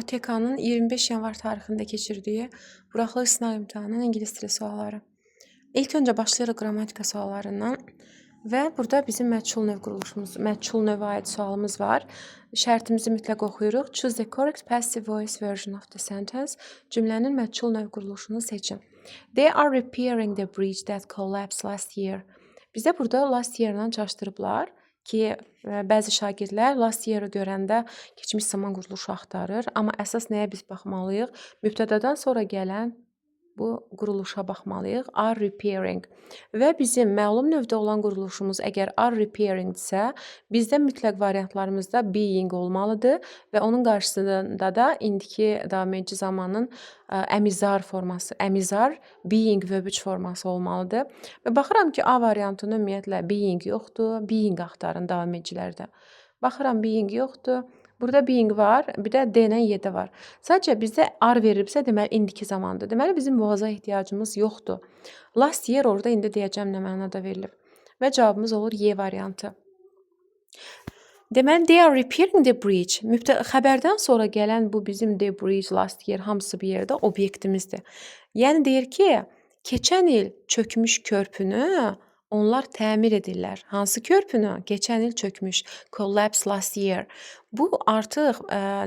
OTK-nın 25 yanvar tarixində keçirdiyi buraxılış sınaq imtahanının ingilis dili sualları. İlk öncə başlayırıq qrammatika suallarından və burada bizim məchul növ quruluşumuz, məchul növə aid sualımız var. Şərtimizi mütləq oxuyuruq. Choose the correct passive voice version of the sentence. Cümlənin məchul növ quruluşunu seçin. They are repairing the bridge that collapsed last year. Bizə burada last year-la çaşdırıblar ki, bəzi şagirdlər last year-ı görəndə keçmiş zaman quruluşu axtarır, amma əsas nəyə biz baxmalıyıq? Mübtədadan sonra gələn bu quruluşa baxmalıyıq. Are repairing. Və bizim məlum növdə olan quruluşumuz əgər are repairing-dirsə, bizdə mütləq variantlarımızda being olmalıdır və onun qarşısında da indiki davam edici zamanın əmizar forması, əmizar being verb 3 forması olmalıdır. Və baxıram ki, A variantında ümumiyyətlə being yoxdur, being axtarın davam edicilərdə. Baxıram being yoxdur. Burada being var, bir də D-lə Y-də var. Sadəcə bizdə are verilibsə, deməli indiki zamandır. Deməli bizim boğaza ehtiyacımız yoxdur. Last year orada indi deyəcəm nə mənada verilib. Və cavabımız olur Y variantı. Deməli they are repairing the bridge. Xəbərdən sonra gələn bu bizim the bridge, last year hamısı bir yerdə obyektimizdir. Yəni deyir ki, keçən il çökmüş körpünü onlar təmir edirlər. Hansı körpünü? Keçən il çökmüş. Collapse last year. Bu artıq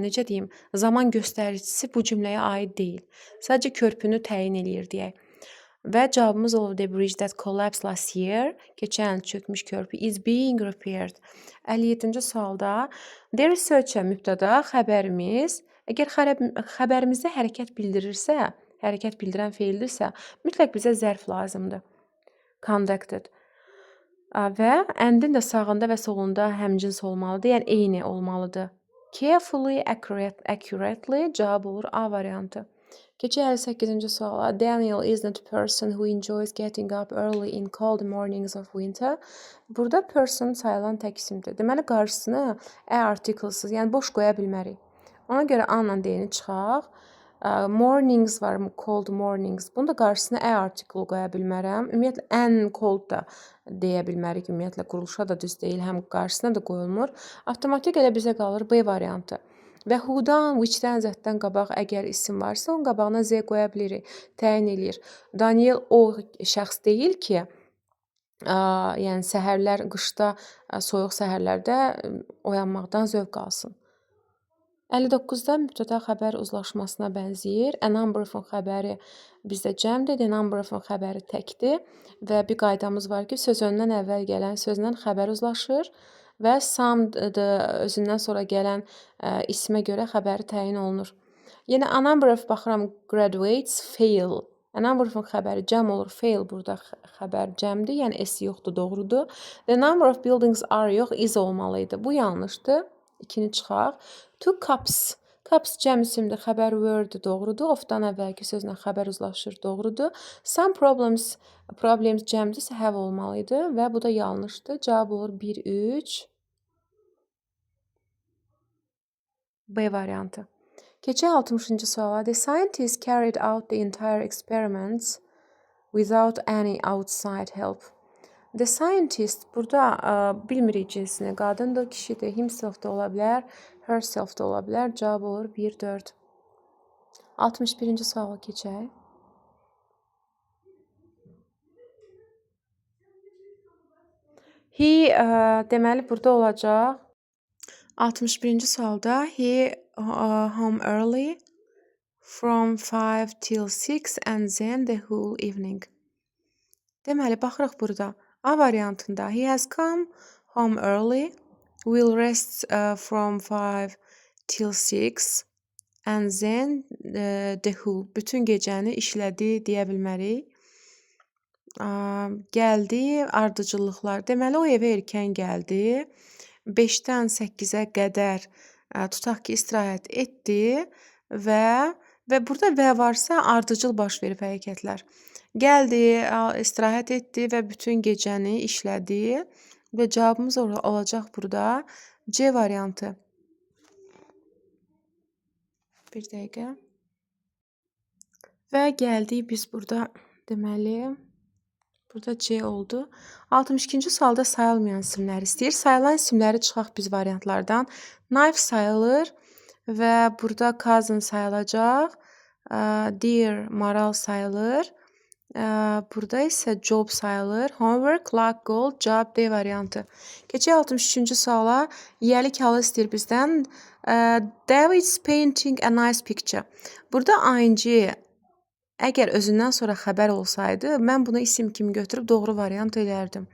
necə deyim, zaman göstəricisi bu cümləyə aid deyil. Sadəcə körpünü təyin eləyir deyək. Və cavabımız olur the bridge that collapsed last year. Keçən il çökmüş körpü is being repaired. 57-ci sualda the researcher mübtəda xəbərimiz. Əgər xəbərimizdə hərəkət bildirirsə, hərəkət bildirən feildirsə, mütləq bizə zərf lazımdır. Conducted. Və endin də sağında və solunda həmcins olmalıdır, yəni eyni olmalıdır. Carefully, accurately cavab olur A variantı. Keçək 58-ci suala. Daniel isn't a person who enjoys getting up early in cold mornings of winter. Burada person sayılan tək isimdir. Deməli qarşısını articlesız, yəni boş qoya bilmərik. Ona görə A-la D-ni çıxaq. Mornings var, cold mornings. Bunu da qarşısına article qoya bilmərəm. Ümumiyyətlə an cold da deyə bilmərik. Ümumiyyətlə quruluşa da düz deyil, həm qarşısına da qoyulmur. Avtomatik elə bizə qalır B variantı. Və who-dan, which-dən, zətdən qabaq əgər isim varsa, onun qabağına Z qoya bilirik, təyin eləyir. Daniel o şəxs deyil ki, yəni səhərlər, qışda, soyuq səhərlərdə oyanmaqdan zövq alsın. 59-da mübtəda xəbər uzlaşmasına bənzəyir. A number of-un xəbəri bizdə cəmdir, the number of-un xəbəri təkdir və bir qaydamız var ki, söz öndən əvvəl gələn sözlə xəbər uzlaşır və some-dır özündən sonra gələn ismə görə xəbəri təyin olunur. Yenə a number of baxıram graduates fail. A number of-un xəbəri cəm olur, fail burada xəbər cəmdir, yəni S yoxdur, doğrudur. The number of buildings are yox, is olmalıydı. Bu yanlışdır. 2-ni çıxaq. Two cups. Cups cəm isimdir, xəbər were-dir, doğrudur. Of-dan əvvəlki sözlə xəbər uzlaşır, doğrudur. Some problems cəmdirsə have olmalıydı və bu da yanlışdır. Cavab olur 1, 3. B variantı. Keçək 60-cı suala. The scientists carried out the entire experiments without any outside help. The scientist burada bilmirik cinsini, qadındır, kişidir, himself da ola bilər, herself da ola bilər. Cavab olur 1, 4. 61-ci suala keçək. He deməli burada olacaq. 61-ci sualda he home early from 5 till 6 and then the whole evening. Deməli baxırıq burada. A variantında he has come home early, will rest from 5 till 6 and then the whole. Bütün gecəni işlədi deyə bilmərik. Gəldi, ardıcıllıqlar. Deməli o evə erkən gəldi. 5-dən 8-ə qədər tutaq ki, istirahət etdi və burada və varsa ardıcıl baş verib hərəkətlər. Gəldi, istirahət etdi və bütün gecəni işlədi və cavabımız olacaq burada C variantı. Bir dəqiqə. Və gəldik biz burada deməli burada C oldu. 62-ci sualda sayılmayan isimləri istəyir. Sayılan isimləri çıxaq biz variantlardan. Knife sayılır. və burada cousin sayılacaq. Dear maral sayılır. Burada isə job sayılır. Homework, luck, goal, job, D variantı. Keçək 63-cü suala. Yiyəlik halı istəyir bizdən. David's painting a nice picture. Burada ing əgər özündən sonra xəbər olsaydı, mən bunu isim kimi götürüb doğru variant edərdim.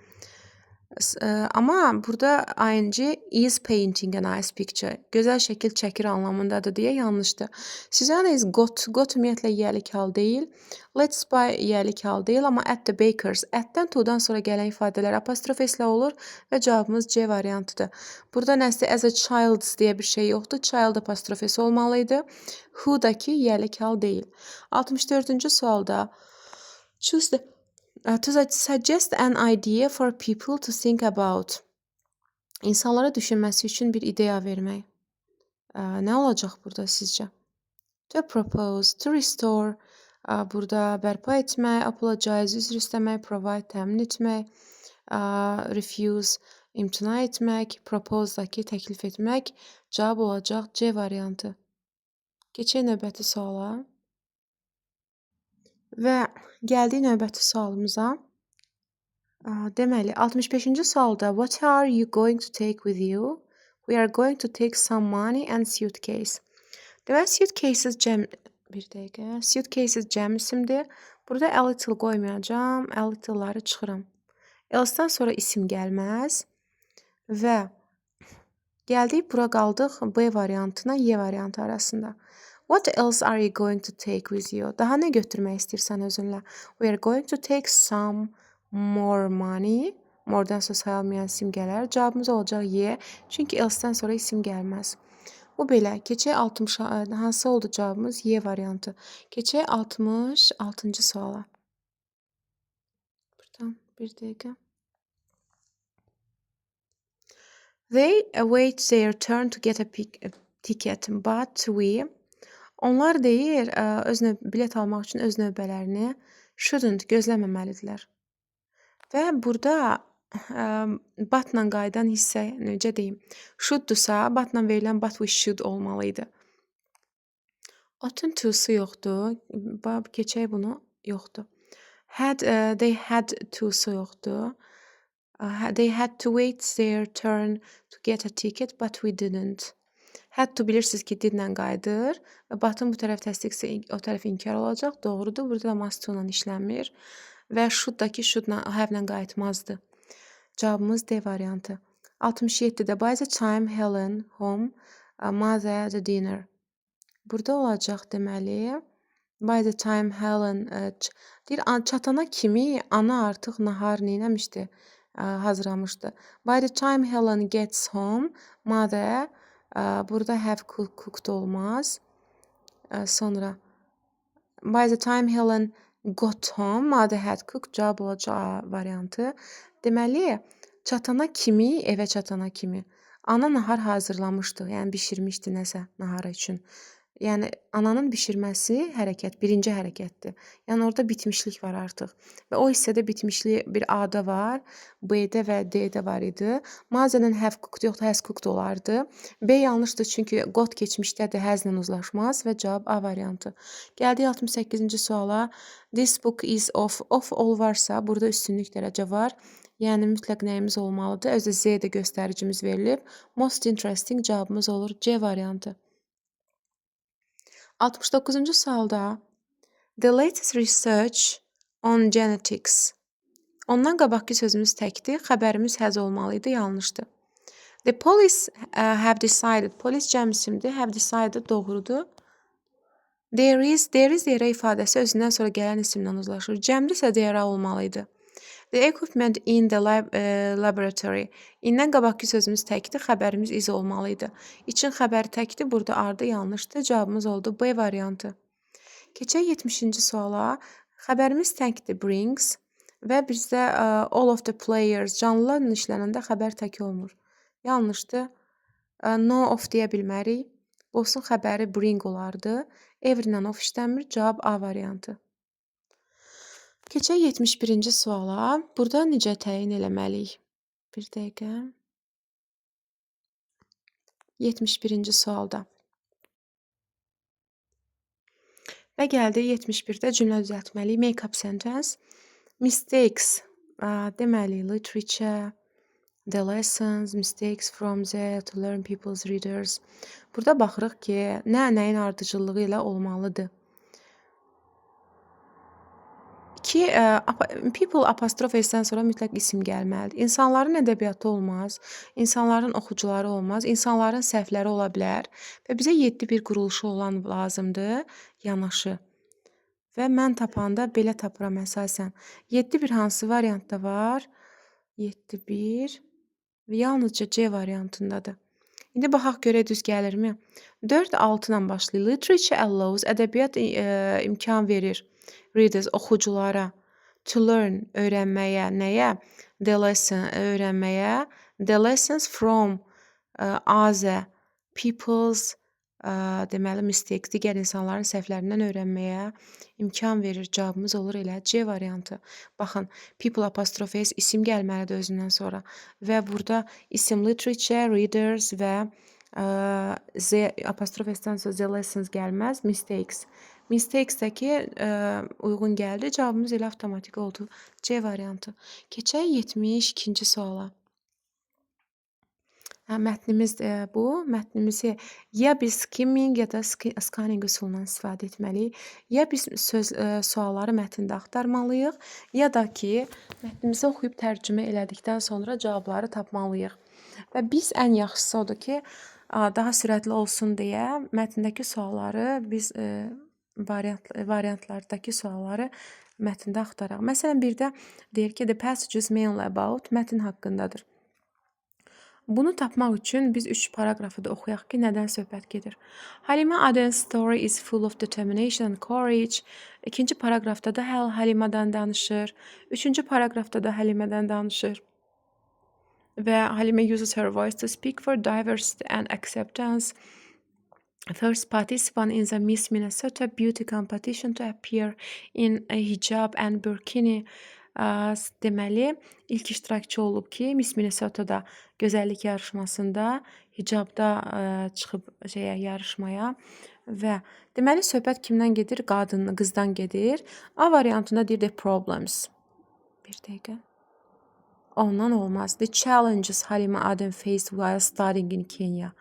Amma burada ing is painting a nice picture. Gözəl şəkil çəkir anlamındadır deyə yanlışdır. Susanna is got ümumiyyətlə yiyəlik hal deyil. Let's buy yiyəlik hal deyil, amma at the baker's. Atdən to-dan sonra gələn ifadələr apostrof s-lə olur və cavabımız C variantıdır. Burada nəsə as a child deyə bir şey yoxdur. Child apostrof s olmalı idi. Who-dakı yiyəlik hal deyil. 64-cü sualda choose the to suggest an idea for people to think about. İnsanlara düşünməsi üçün bir ideya vermək. Nə olacaq burada sizcə? To propose, to restore, burada bərpa etmək, apologize, üzr istəmək, provide, təmin etmək, refuse, imtina etmək, propose-dakı təklif etmək. Cavab olacaq C variantı. Keçək növbəti suala. Və gəldik növbəti sualımıza. Deməli, 65-ci sualda what are you going to take with you? We are going to take some money and suitcase. Deməli, suitcases cəm isimdir. Burada a little qoymayacağam, a little-ları çıxıram. Else-dan sonra isim gəlməz və gəldik, bura qaldıq B variantına, Y variantı arasında. What else are you going to take with you? Daha nə götürmək istəyirsən özünlə? We are going to take some more money. More-dan sonra sayılmayan isim gələr. Cavabımız olacaq Y. Çünki else-dən sonra isim gəlməz. Bu belə. Keçək 60. Hansı oldu cavabımız? Y variantı. Keçək 66-cı suala. Buradan bir dəqiqə. They await their turn to get a ticket, but we... Onlar deyir, bilet almaq üçün öz növbələrini shouldn't gözləməməlidirlər. Və burada but-la qayıdan hissə necə deyim? Should-dursa, but-la verilən but we should olmalı idi. Otun to-su yoxdur. Keçək bunu. Yoxdur. They had to-su yoxdur. They had to wait their turn to get a ticket, but we didn't. Had to bilirsiniz ki, didlə qayıdır. But'ın bu tərəf təsdiqsə o tərəf inkar olacaq. Doğrudur. Burada da must to-la işləmir. Və should-dakı should-la, have-lə qayıtmazdı. Cavabımız D variantı. 67-də by the time Helen home, mother the dinner. Burada olacaq deməli. By the time Helen deyir, çatana kimi ana artıq nahar neyləmişdi? Hazırlamışdı. By the time Helen gets home, mother burada have cooked olmaz. Sonra by the time Helen got home, mother had cooked. Cavab olacaq variantı. Deməli, çatana kimi, evə çatana kimi ana nahar hazırlamışdı. Yəni bişirmişdi nəsə nahar üçün. Yəni ananın bişirməsi hərəkət, birinci hərəkətdir. Yəni orada bitmişlik var artıq. Və o hissədə bitmişlik bir A-da var, B-də və D-də var idi. Mother'ın have cooked yoxdur, has cooked olardı. B yanlışdır çünki got keçmişdədir, has-lə uzlaşmaz və cavab A variantı. Gəldik 68-ci suala. This book is of all varsa, burada üstünlük dərəcə var. Yəni mütləq nəyimiz olmalıdır? Özü Z də göstəricimiz verilib. Most interesting cavabımız olur C variantı. 69-cu sualda the latest research on genetics. Ondan qabaqki sözümüz təkdir. Xəbərimiz has olmalı idi, yanlışdır. The police have decided. Polis cəm isimdir. Have decided doğrudur. There is yerə ifadəsi özündən sonra gələn isimlə uzlaşır. Cəmdirsə there olmalı idi. The equipment in the laboratory. İndən qabaqki sözümüz təkdir, xəbərimiz is olmalı idi. İçin xəbəri təkdir, burada ardı yanlışdır. Cavabımız oldu B variantı. Keçək 70-ci suala. Xəbərimiz təkdir, brings. Və bizdə all of the players, canlılarla işlənəndə xəbər tək olmur. Yanlışdır. No of deyə bilmərik. Olsun xəbəri bring olardı. Every-lə of işlənmir. Cavab A variantı. Keçək 71-ci suala. Burada necə təyin eləməliyik? Bir dəqiqə. 71-ci sualda. Və gəldi 71-də cümlə düzəltməliyik. Make up sentence. Mistakes. Deməli, literature, the lessons, mistakes from there to learn people's readers. Burada baxırıq ki, nəyin ardıcıllığı ilə olmalıdır. Ki, people apostrof S-dən sonra mütləq isim gəlməlidir. İnsanların ədəbiyyatı olmaz, insanların oxucuları olmaz, insanların səhvləri ola bilər və bizə 7 bir quruluşu olan lazımdır, yanaşı. Və mən tapanda belə tapıram əsasən. 7 bir hansı variantda var? 7 bir yalnızca C variantındadır. İndi baxaq görək düz gəlirmi? 4 6 ilə başlayır. Literature allows, ədəbiyyat imkan verir. Readers, oxuculara. To learn, öyrənməyə. Nəyə? The lesson, öyrənməyə. The lessons from, other people's, deməli mistakes, digər insanların səhvlərindən öyrənməyə imkan verir. Cavabımız olur elə C variantı. Baxın, people apostrof S isim gəlməlidir özündən sonra və burada isim literature, readers və Z apostrof S-dən sonra the lessons gəlməz, mistakes. Mistakes-dəki uyğun gəldi. Cavabımız elə avtomatik oldu. C variantı. Keçək 72-ci suala. Mətnimiz bu. Mətnimizi ya biz skimming ya da scanning üsulundan istifadə etməliyik. Ya biz sualları mətndə axtarmalıyıq, ya da ki, mətnimizi oxuyub tərcümə elədikdən sonra cavabları tapmalıyıq. Və biz ən yaxşısı odur ki, daha sürətli olsun deyə mətndəki sualları biz variantlardakı sualları mətndə axtaraq. Məsələn, birdə deyir ki, the passage is mainly about, mətn haqqındadır. Bunu tapmaq üçün biz 3 paragrafı da oxuyaq ki, nədən söhbət gedir. Halimə Aden's story is full of determination and courage. İkinci paragrafda da Halimədən danışır. Üçüncü paragrafda da Halimədən danışır. Və Halimə uses her voice to speak for diversity and acceptance. First participant in the Miss Minnesota Beauty Competition to appear in a hijab and burkini. Deməli, ilk iştirakçı olub ki, Miss Minnesota-da gözəllik yarışmasında hicabda çıxıb yarışmaya və deməli söhbət kimdən gedir? Qızdan gedir. A variantında deyir the problems. Bir dəqiqə. Ondan olmaz. The challenges Halimə Aden faced while studying in Kenya.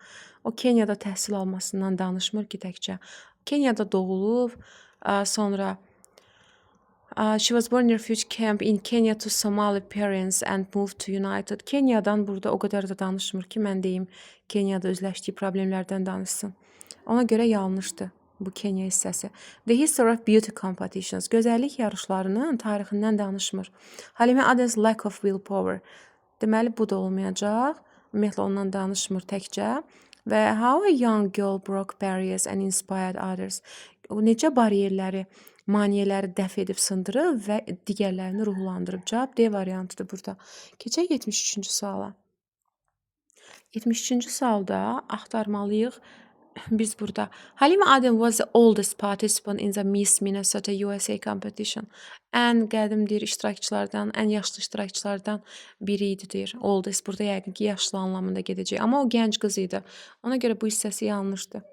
O Kenyada təhsil almasından danışmır ki, təkcə. Kenyada doğulub, sonra she was born in a refugee camp in Kenya to Somali parents and moved to United. Kenyadan burada o qədər də danışmır ki, mən deyim Kenyada üzləşdiyi problemlərdən danışsın. Ona görə yanlışdır bu Kenya hissəsi. The history of beauty competitions. Gözəllik yarışlarının tarixindən danışmır. Halimə Aden's lack of willpower. Deməli, bu da olmayacaq. Ümumiyyətlə, ondan danışmır təkcə. Və how a young girl broke barriers and inspired others. O necə bariyerləri, maneələri dəf edib sındırıb və digərlərini ruhlandırıb. Cavab D variantıdır burada. Keçək 73-cü suala. 73-cü sualda axtarmalıyıq. Biz burada Halimə Aden was the oldest participant in the Miss Minnesota USA competition. Ən qədim deyir iştirakçılardan, ən yaşlı iştirakçılardan biri idi deyir. Oldest burada yəqin ki, yaşlı anlamında gedəcək. Amma o gənc qız idi. Ona görə bu hissəsi yanlışdır.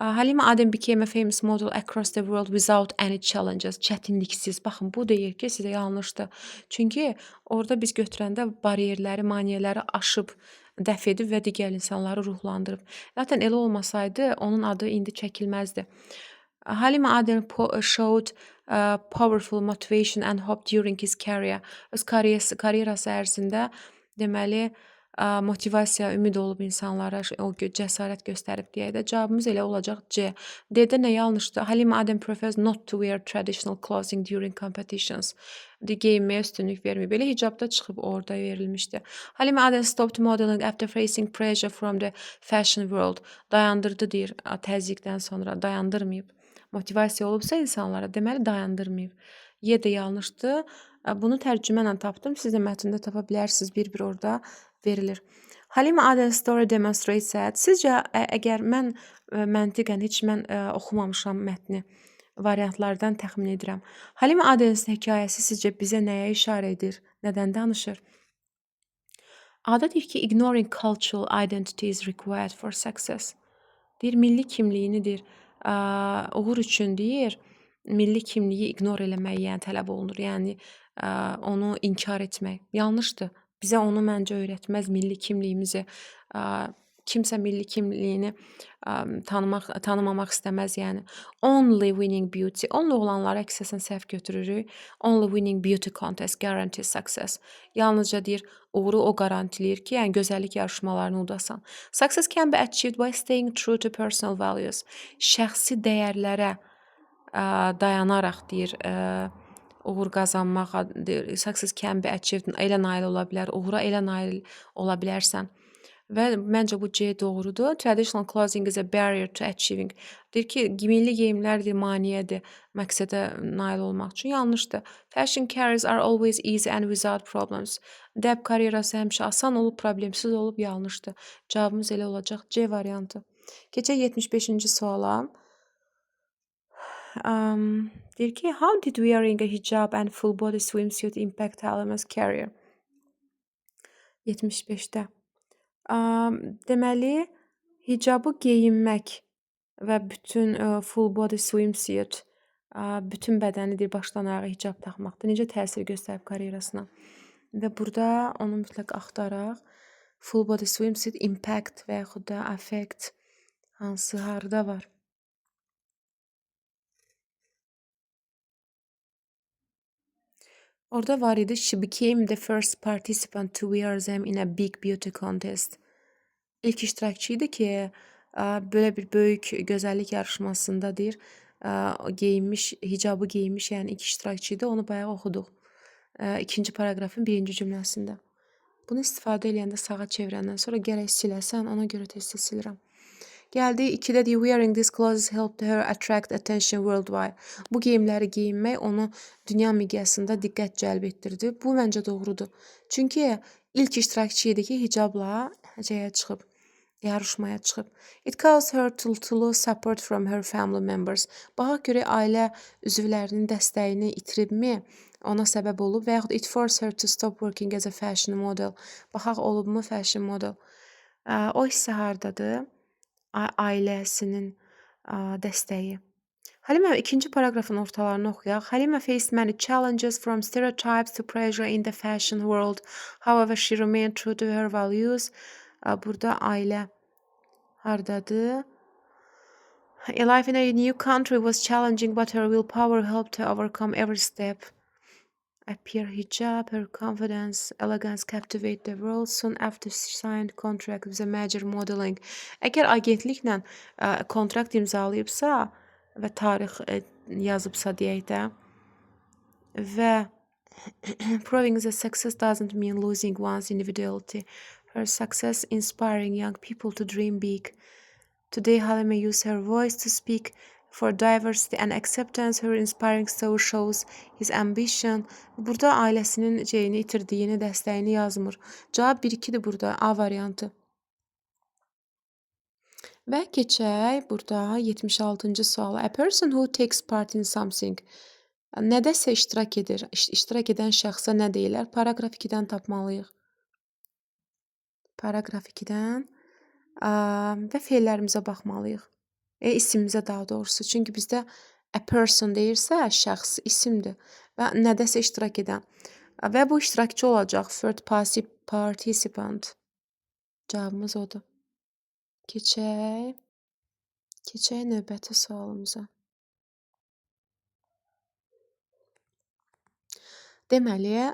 Halimə Aden became a famous model across the world without any challenges. Çətinliksiz. Baxın, bu deyir ki, sizə yanlışdır. Çünki orada biz götürəndə bariyerləri, maneələri aşıb, dəf edib və digər insanları ruhlandırıb. Zaten elə olmasaydı, onun adı indi çəkilməzdi. Halimə Aden showed powerful motivation and hope during his career. Öz karyerası ərzində deməli motivasiya, ümid olub insanlara, o cəsarət göstərib deyə də cavabımız elə olacaq C. D-də nə yanlışdır? Halimə Aden prefers not to wear traditional clothing during competitions. Geyinməyə üstünlük vermir. Belə hicabda çıxıb orada verilmişdi. Halimə Aden stopped modeling after facing pressure from the fashion world. Dayandırdı deyir təzyiqdən sonra. Dayandırmayıb. Motivasiya olubsa insanlara, deməli dayandırmayıb. Y də yanlışdır. Bunu tərcümənlə tapdım. Siz də mətndə tapa bilərsiniz. Bir-bir orada verilir. Halimə Aden's story demonstrates that. Sizcə, əgər mən məntiqən heç mən oxumamışam mətni, variantlardan təxmin edirəm. Halimə Aden's hekayəsi sizcə bizə nəyə işarə edir? Nədən danışır? A-da deyir ki, ignoring cultural identity is required for success. Deyir, milli kimliyini deyir, uğur üçün deyir, milli kimliyi ignor eləmək, yəni tələb olunur. Yəni onu inkar etmək yanlışdır. Bizə onu məncə öyrətməz milli kimliyimizi. Kimsə milli kimliyini tanımamaq istəməz, yəni. Only winning beauty. Only olanları əksəsən səhv götürürük. Only winning beauty contest guarantees success. Yalnızca deyir, uğuru o qarantiləyir ki, yəni gözəllik yarışmalarını udasan. Success can be achieved by staying true to personal values. Şəxsi dəyərlərə dayanaraq deyir, uğur qazanmaq deyir. Success can be achieved. Elə nail ola bilər, uğura elə nail ola bilərsən. Və məncə bu C doğrudur. Traditional clothing is a barrier to achieving. Deyir ki, milli geyimlər deyir, maneədir məqsədə nail olmaq üçün. Yanlışdır. Fashion careers are always easy and without problems. Dəb karyerası həmişə asan olub, problemsiz olub, yanlışdır. Cavabımız elə olacaq C variantı. Keçək 75-ci suala. Deyir ki, how did wearing a hijab and full body swimsuit impact Halima's career? 75-də. Deməli, hicabı geyinmək və bütün full body swimsuit, bütün bədənidir, başdan ayağa hicab taxmaqdır. Necə təsir göstərib karyerasına? Və burada onu mütləq axtaraq. Full body swimsuit impact və yaxud da affect hansı, harda var? Orada var idi. She became the first participant to wear them in a big beauty contest. İlk iştirakçı idi ki, belə bir böyük gözəllik yarışmasında deyir, geyinmiş, hicabı geyinmiş, yəni ilk iştirakçı idi. Onu bayaq oxuduq. İkinci paragrafın birinci cümləsində. Bunu istifadə eləyəndə sağa çevirəndən sonra gərək siləsən, ona görə tez-tez silirəm. Gəldi 2-də deyir, wearing these clothes helped her attract attention worldwide. Bu geyimləri geyinmək onu dünya miqyasında diqqət cəlb etdirdi. Bu məncə doğrudur. Çünki ilk iştirakçı idi ki, hicabla çıxıb, yarışmaya çıxıb. It caused her to lose support from her family members. Baxaq görək ailə üzvlərinin dəstəyini itiribmi? Ona səbəb olub və yaxud it forced her to stop working as a fashion model. Baxaq olubmu fashion model? O hissə hardadır? Ailəsinin dəstəyi. Halima ikinci paragrafın ortalarını oxuyaq. Halima faced many challenges from stereotypes to pressure in the fashion world. However, she remained true to her values. Burada ailə hardadır? A life in a new country was challenging, but her willpower helped her overcome every step. Appear hijab, her confidence, elegance captivate the world. Soon after she signed contract with a major modeling. Əgər agentliklə kontrakt imzalayıbsa və tarix yazıbsa deyək də və proving the success doesn't mean losing one's individuality. Her success inspiring young people to dream big. Today Halima used her voice to speak for diversity and acceptance. Her inspiring story shows his ambition. Burada ailəsinin şeyini itirdiyini, dəstəyini yazmır. Cavab 1-2-dir burada, A variantı. Və keçək burada 76-cı suala. A person who takes part in something. Nədəsə iştirak edir. İştirak edən şəxsə nə deyirlər? Paragraf 2-dən tapmalıyıq. Paragraf 2-dən və fe'llərimizə baxmalıyıq. İsimimizə daha doğrusu. Çünki bizdə a person deyirsə, şəxs isimdir və nədəsə iştirak edən. Və bu iştirakçı olacaq. Third participant. Cavabımız odur. Keçək növbəti sualımıza. Deməli,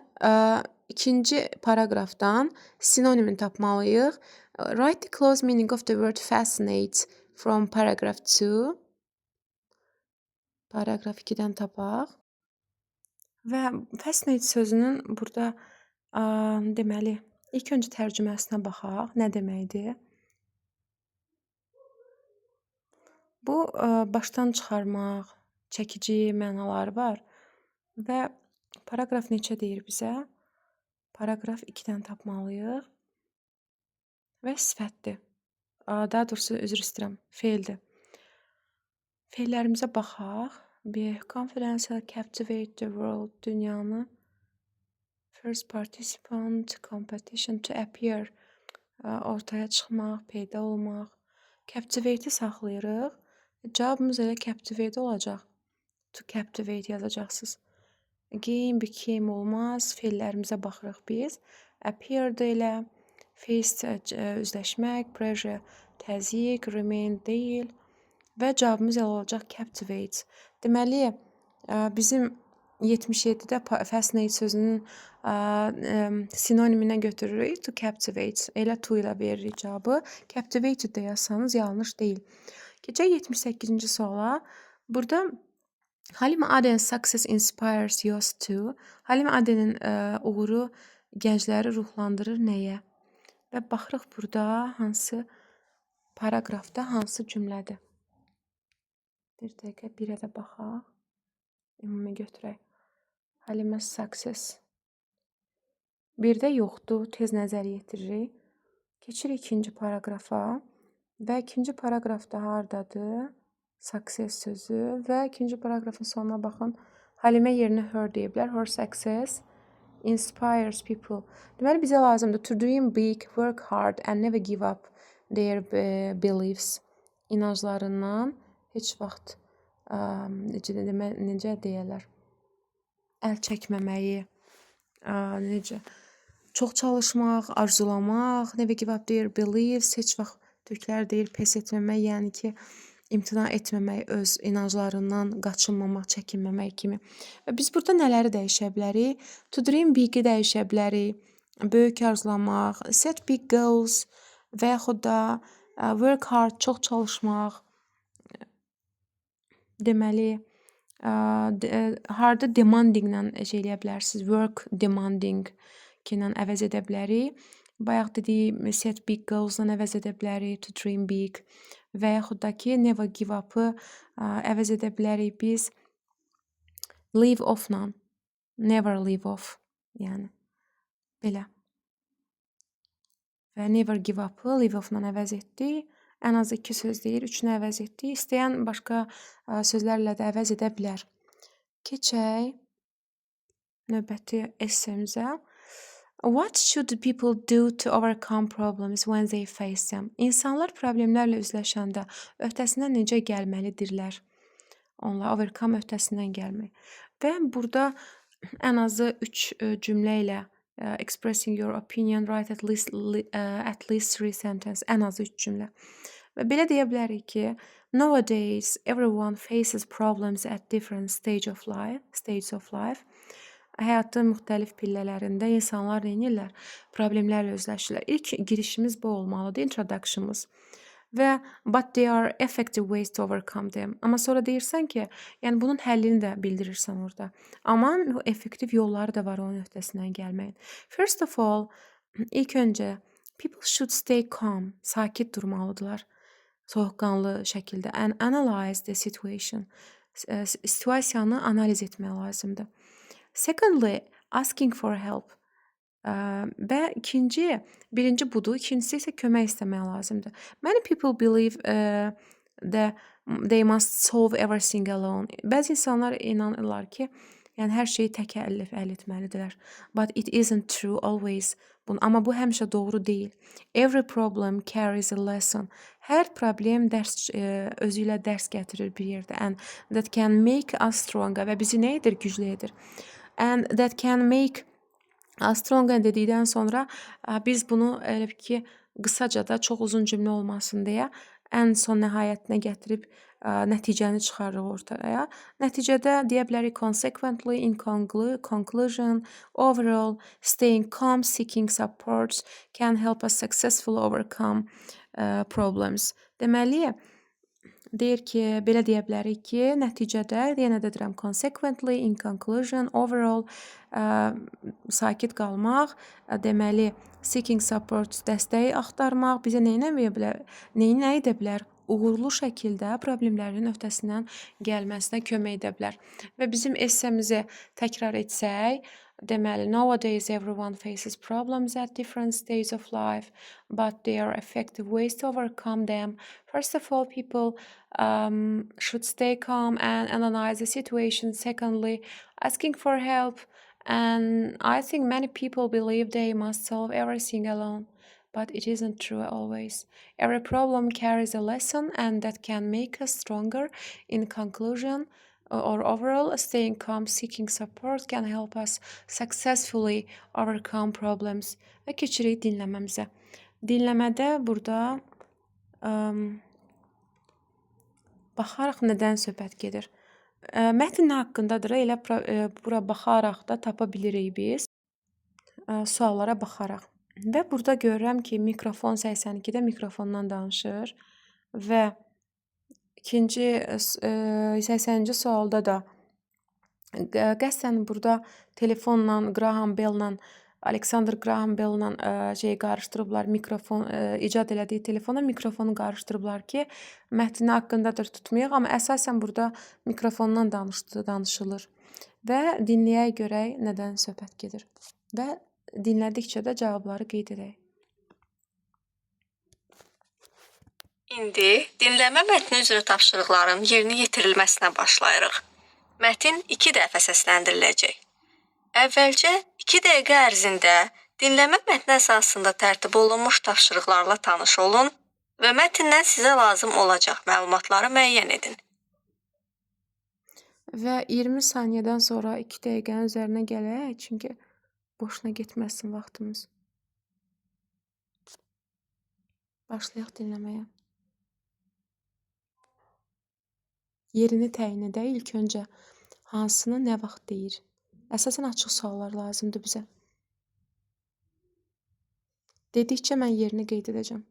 ikinci paragrafdan sinonimini tapmalıyıq. Write the close meaning of the word fascinate from paragraph 2. Paragraf 2-dən tapaq. Və fascinate sözünün burada deməli, ilk öncə tərcüməsinə baxaq. Nə deməkdir? Bu, başdan çıxarmaq, çəkici mənaları var. Və paragraf neçə deyir bizə? Paragraf 2-dən tapmalıyıq. Və sifətdir. Daha doğrusu, üzr istəyirəm, fe'ldir. Fe'llərimizə baxaq. Bir, confidence, captivate the world, dünyanı. First participant, competition, to appear, ortaya çıxmaq, peyda olmaq. Captivate-i saxlayırıq. Cavabımız elə captivate olacaq. To captivate yazacaqsınız. Game, became olmaz. Feillərimizə baxırıq biz. Appeared ilə faced üzləşmək, pressure təzyiq, remain deyil və cavabımız elə olacaq captivate. Deməli, bizim 77-də fascinate sözünün sinoniminə götürürük to captivate. Elə to ilə veririk cavabı. Captivated də yazsanız yanlış deyil. Keçək 78-ci suala. Burada Halima Aden's success inspires yours too. Halima Aden'in uğuru gəncləri ruhlandırır nəyə? Və baxırıq burada hansı paragrafda hansı cümlədir. Bir dəqiqə birə də baxaq. Ümumi götürək. Halima's success. Birdə yoxdur, tez nəzər yetiririk. Keçirik ikinci paragrafa və ikinci paragrafda hardadır? Success sözü və ikinci paragrafın sonuna baxın. Halimə yerinə her deyiblər. Her success inspires people. Deməli bizə lazımdır to dream big, work hard and never give up their beliefs. İnanclarından heç vaxt necə deyirlər? Əl çəkməməyi, necə çox çalışmaq, arzulamaq, never give up their beliefs, heç vaxt türklər deyir pes etməmək, yəni ki, imtina etməmək, öz inanclarından qaçınmamaq, çəkinməmək kimi. Və biz burada nələri dəyişə bilərik? To dream big-i dəyişə bilərik. Böyük arzulamaq, set big goals və yaxud da work hard, çox çalışmaq. Deməli, harda demandinglə eləyə bilərsiniz. Work demanding ilə əvəz edə bilərik. Bayaq dediyim set big goals-la əvəz edə bilərik. To dream big. Və yaxud da ki, never give up-ı əvəz edə bilərik biz leave off-la. Never leave off. Yəni, belə. Və never give up-ı leave off-la əvəz etdik. Ən az 2 söz deyir, 3-ünü əvəz etdik. İstəyən başqa sözlərlə də əvəz edə bilər. Keçək növbəti essemizə. What should people do to overcome problems when they face them? İnsanlar problemlərlə üzləşəndə öhdəsindən necə gəlməlidirlər? Onlar overcome öhdəsindən gəlmək. Və burada ən azı 3 cümlə ilə expressing your opinion, write at least 3 sentences, ən azı 3 cümlə. Və belə deyə bilərik ki, nowadays everyone faces problems at different stages of life. Həyatın müxtəlif pillələrində insanlar nə edirlər? Problemlərlə üzləşirlər. İlk girişimiz bu olmalıdır, introduction'ımız. Və but there are effective ways to overcome them. Amma sonra deyirsən ki, yəni bunun həllini də bildirirsən orada. Amma effektiv yolları da var onun öhdəsindən gəlməyin. First of all, ilk öncə people should stay calm, sakit durmalıdırlar. Soğuqqanlı şəkildə and analyze the situation. Situasiyanı analiz etmək lazımdır. Secondly, asking for help. Və birinci budur, ikincisi isə kömək istəmək lazımdır. Many people believe that they must solve everything alone. Bəzi insanlar inanırlar ki, yəni hər şeyi tək əl etməlidirlər. But it isn't true always. Amma bu həmişə doğru deyil. Every problem carries a lesson. Hər problem özü ilə dərs gətirir bir yerdə. And that can make us stronger. Və bizi nə edir? Güclü edir. And that can make us stronger dedikdən sonra biz bunu elə ki, qısaca da çox uzun cümlə olmasın deyə ən son nəhayətinə gətirib nəticəni çıxarırıq ortaya. Nəticədə deyə bilərik consequently, in conclusion, overall, staying calm, seeking support can help us successfully overcome problems. Deməli, deyir ki, belə deyə bilərik ki, nəticədə, yenə də deyirəm, consequently, in conclusion, overall, sakit qalmaq, deməli, seeking support, dəstəyi axtarmaq bizə nə edə bilər? Uğurlu şəkildə problemlərin öhdəsindən gəlməsinə kömək edə bilər. Və bizim essemizi təkrar etsək, deməli, nowadays everyone faces problems at different stages of life, but there are effective ways to overcome them. First of all, people should stay calm and analyze the situation. Secondly, asking for help. And I think many people believe they must solve everything alone. but it isn't true always. Every problem carries a lesson, and that can make us stronger. In conclusion, or overall, staying calm, seeking support can help us successfully overcome problems. Və keçirik dinləməmizə. Dinləmədə burada baxaraq nədən söhbət gedir? Mətn nə haqqındadır? Elə bura baxaraq da tapa bilirik biz. Suallara baxaraq. Və burada görürəm ki, mikrofon 82-də mikrofondan danışır və ikinci 80-ci sualda da qəsdən burada telefonla, Graham Bell'la, Alexander Graham Bell'la qarışdırıblar, mikrofon icad elədiyi telefona mikrofonu qarışdırıblar ki, mətni haqqındadır tutmayaq, amma əsasən burada mikrofondan danışılır. Və dinləyək görək nədən söhbət gedir. Və dinlədikcə də cavabları qeyd edək. İndi dinləmə mətni üzrə tapşırıqların yerinə yetirilməsinə başlayırıq. Mətin 2 dəfə səsləndiriləcək. Əvvəlcə 2 dəqiqə ərzində dinləmə mətni əsasında tərtib olunmuş tapşırıqlarla tanış olun və mətndən sizə lazım olacaq məlumatları müəyyən edin. Və 20 saniyədən sonra 2 dəqiqənin üzərinə gələk, çünki boşuna getməsin vaxtımız. Başlayaq dinləməyə. Yerini təyin edək. İlk öncə hansını nə vaxt deyir? Əsasən açıq suallar lazımdır bizə. Dedikcə mən yerini qeyd edəcəm.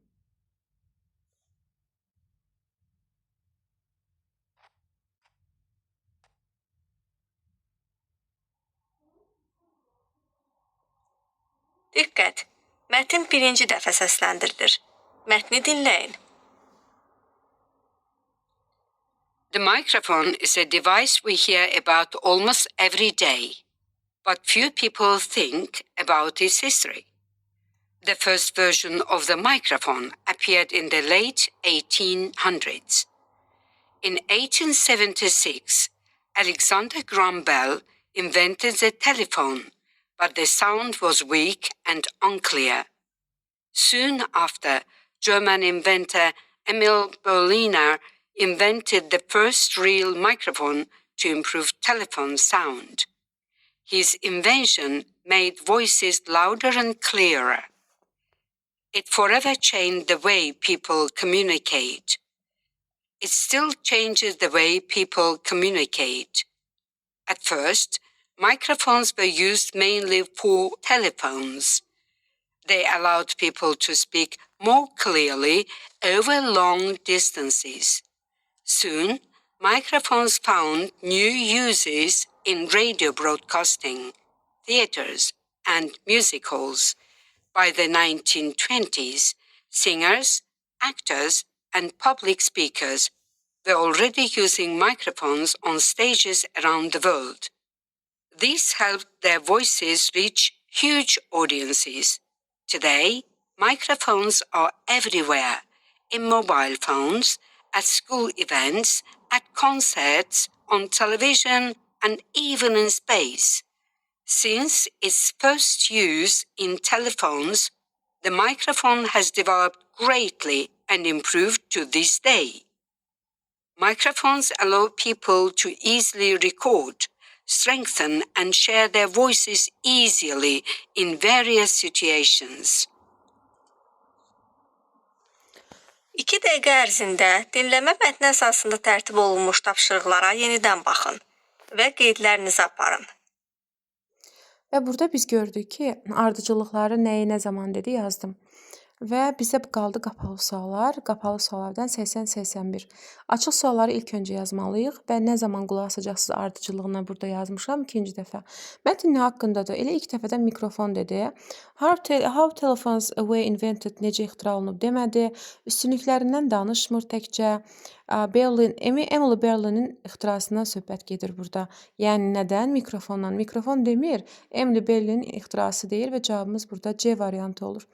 Diqqət! Mətin birinci dəfə səsləndirilir. Mətni dinləyin. The microphone is a device we hear about almost every day, but few people think about its history. The first version of the microphone appeared in the late 1800s. In 1876, Alexander Graham Bell invented the telephone, but the sound was weak and unclear. Soon after, German inventor Emil Berliner invented the first real microphone to improve telephone sound. His invention made voices louder and clearer. It forever changed the way people communicate. It still changes the way people communicate. At first, microphones were used mainly for telephones. They allowed people to speak more clearly over long distances. Soon, microphones found new uses in radio broadcasting, theaters, and music halls. By the 1920s, singers, actors, and public speakers were already using microphones on stages around the world. This helped their voices reach huge audiences. Today, microphones are everywhere, in mobile phones, at school events, at concerts, on television, and even in space. Since its first use in telephones, the microphone has developed greatly and improved to this day. Microphones allow people to easily record, strengthen, and share their voices easily in various situations. 2 dəqiqə ərzində dinləmə mətni əsasında tərtib olunmuş tapşırıqlara yenidən baxın və qeydlərinizi aparın. Və burada biz gördük ki, ardıcıllıqları nəyi nə zaman dedi yazdım. Və bizə qaldı qapalı suallar. Qapalı suallardan 80-81. Açıq sualları ilk öncə yazmalıyıq və nə zaman qulaq asacaqsınız ardıcıllığına burada yazmışam ikinci dəfə. Mətn nə haqqındadır? Elə ilk dəfədən mikrofon dedi. How telephones were invented, necə ixtira olunub demədi. Üstünlüklərindən danışmır təkcə. Emily Berlin'in ixtirasından söhbət gedir burada. Yəni nədən? Mikrofondan. Mikrofon demir, Emily Berlin'in ixtirası deyir və cavabımız burada C variantı olur.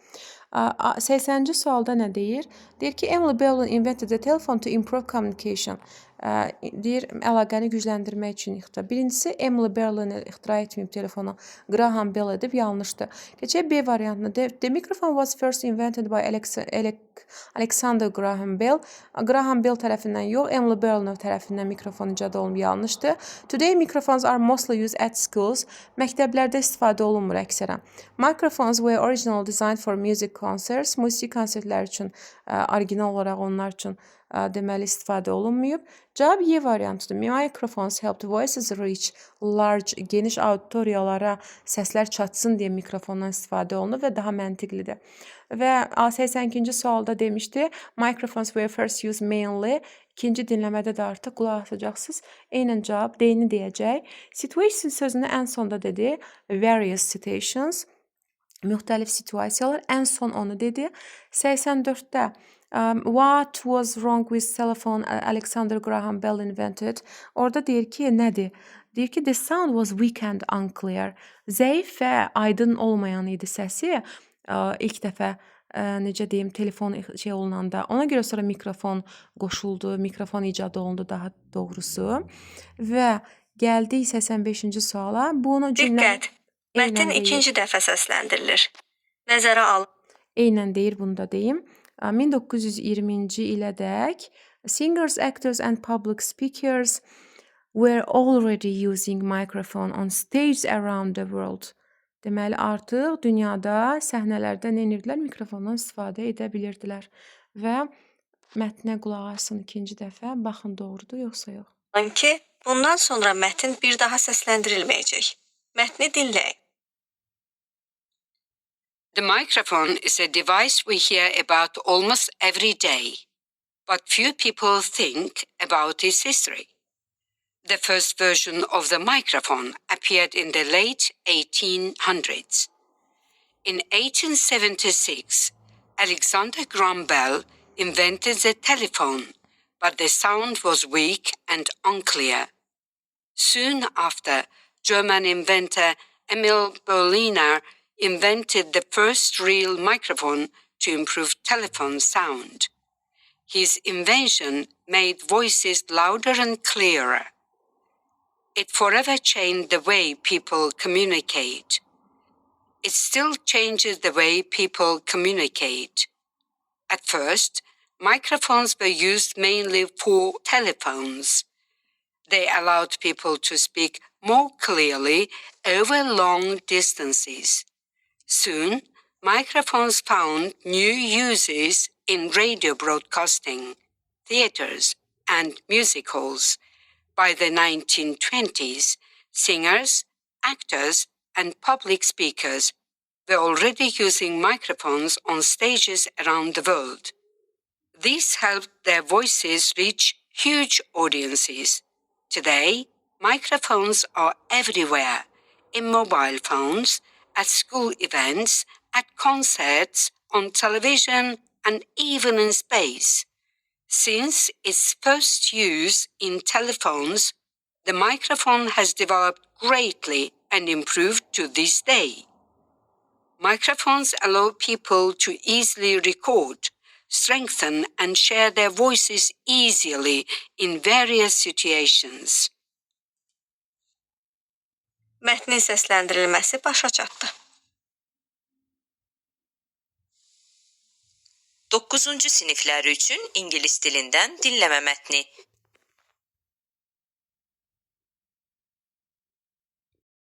80-ci sualda nə deyir? Deyir ki, Emily Berlin invented the telephone to improve communication. deyir əlaqəni gücləndirmək üçün ixtira. Birincisi Emily Berlin ixtira etməyib telefonu. Graham Bell edib yanlışdır. Keçək B variantına. The microphone was first invented by Alexander Graham Bell. Graham Bell tərəfindən yox, Emily Berlin tərəfindən mikrofon icad olunub yanlışdır. Today microphones are mostly used at schools. Məktəblərdə istifadə olunmur əksərən. Microphones were originally designed for music concerts. Musiqi konsertləri üçün orijinal olaraq onlar üçün deməli istifadə olunmayıb. Cavab Y variantıdır. Microphones helped voices reach large, geniş auditoriyalara səslər çatsın deyə mikrofondan istifadə olunur və daha məntiqlidir. Və 82-ci sualda demişdi, microphones were first used mainly. İkinci dinləmədə də artıq qulaq asacaqsınız. Eynən cavab D-ni deyəcək. Situation sözünü ən sonda dedi. Various situations. Müxtəlif situasiyalar. Ən son onu dedi. 84-də what was wrong with telephone Alexander Graham Bell invented? Orada deyir ki, nədir? Deyir ki, the sound was weak and unclear. Zəif və aydın olmayan idi səsi. İlk dəfə necə deyim, telefon şey olunanda. Ona görə sonra mikrofon qoşuldu, mikrofon icad olundu daha doğrusu. Və gəldik 85-ci suala. Bunu Diqqət! Mətn ikinci dəfə səsləndirilir. Nəzərə alın. Eynən deyir, bunu da deyim. 1920-ci ilədək singers, actors and public speakers were already using microphone on stage around the world. Deməli, artıq dünyada səhnələrdə nə edirdilər? Mikrofondan istifadə edə bilirdilər. Və mətnə qulaq asın ikinci dəfə. Baxın, doğrudur, yoxsa yox? Ki, bundan sonra mətn bir daha səsləndirilməyəcək. Mətni dinləyin. The microphone is a device we hear about almost every day, but few people think about its history. The first version of the microphone appeared in the late 1800s. In 1876, Alexander Graham Bell invented the telephone, but the sound was weak and unclear. Soon after, German inventor Emil Berliner invented the first real microphone to improve telephone sound. His invention made voices louder and clearer. It forever changed the way people communicate. It still changes the way people communicate. At first, microphones were used mainly for telephones. They allowed people to speak more clearly over long distances. Soon, microphones found new uses in radio broadcasting, theaters, and music halls. By the 1920s, singers, actors, and public speakers were already using microphones on stages around the world. This helped their voices reach huge audiences. Today, microphones are everywhere, in mobile phones, at school events, at concerts, on television, and even in space. Since its first use in telephones, the microphone has developed greatly and improved to this day. Microphones allow people to easily record, strengthen, and share their voices easily in various situations. Mətnin səsləndirilməsi başa çatdı. 9-cu siniflər üçün ingilis dilindən dinləmə mətni.